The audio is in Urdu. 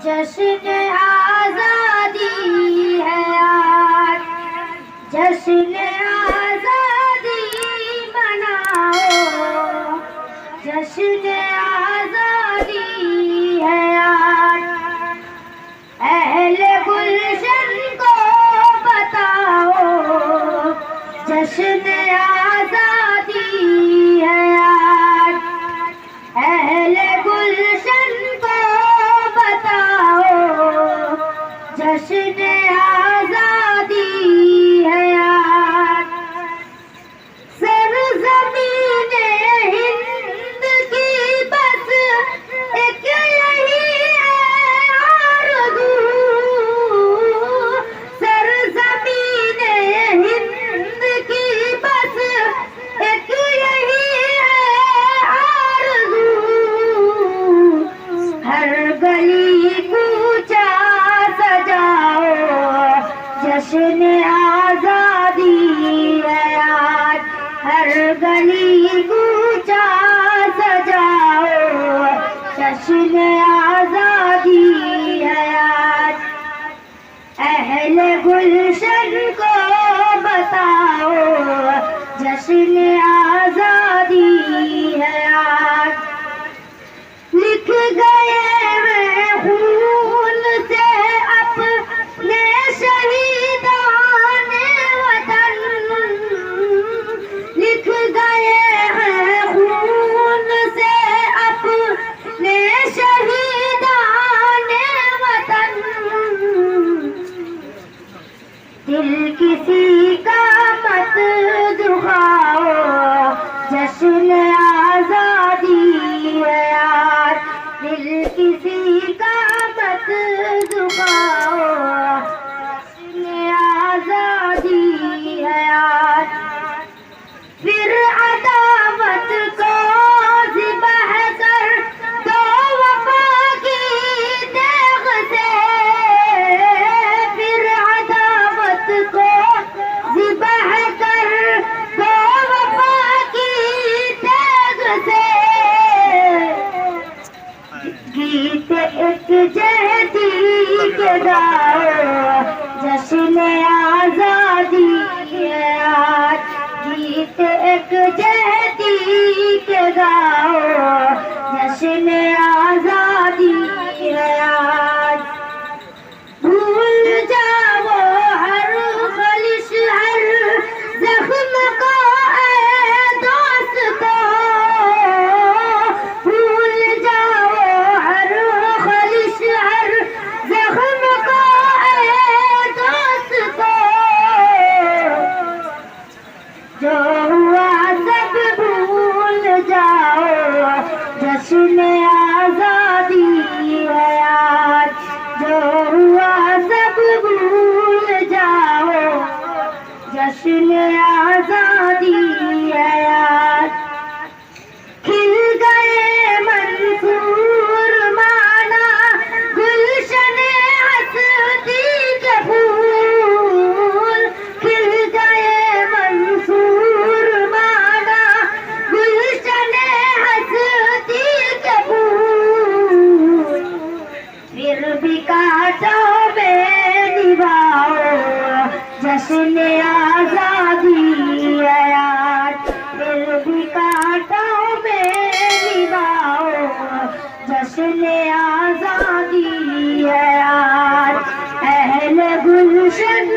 جشن آزادی ہے آج، جشن آزادی مناؤ، جشن آزادی ہے آج۔ اہل گلشن کو بتاؤ، جشن آزادی ہے آج۔ اہل گلشن کو بتاؤ، جشن آزادی ہے آج۔ سرزمین ہند کی بس ایک یہی ہے آرزو، سرزمین ہند کی بس ایک یہی ہے آرزو۔ ہر گلی کوچہ سجاؤ، جشن آزادی ہے آج۔ ہر گلی کوچہ سجاؤ، جشن آزادی ہے آج۔ اہل گلشن کو بتاؤ، جشن آزادی ہے آج۔ لکھ گئے ہیں خون سے اپنے شہیدان وطن، لکھ گئے ہیں خون سے اپنے شہیدان وطن۔ دل کسی کا مت دکھاؤ، جشن آزادی ہے آج۔ دل کسی کا مت دکھاؤ، جشن آزادی ہے آج۔ پھر عداوت کو ذبح کر دو وفا کی دیغ سے، پھر عداوت کو ذبح کر دو وفا کی دیغ سے۔ گیت ایک جہدی کے گاؤ، جشن آزادی ہے آج۔ گیت ایک جہدی کے گاؤ، جشن آزادی ہے آج۔ بھول جاؤ ہر خلش ہر زخم کو اے دوستو، بھول جاؤ ہر خلش ہر زخم کو اے دوستو۔ جو ہوا سب بھول جاؤ، جشن آزادی ہے آج۔ جو ہوا سب بھول جاؤ، جشن آزادی ہے آج۔ کھل گئے منصور مانا گلشن ہستی کے پھول، کھل گئے منصور مانا گلشن ہستی کے پھول۔ پھر بھی کانٹوں میں نبھاؤ، جشن آزادی ہے آج۔ پھر بھی کانٹوں میں نبھاؤ، جشن آزادی ہے آج۔ اہل گلشن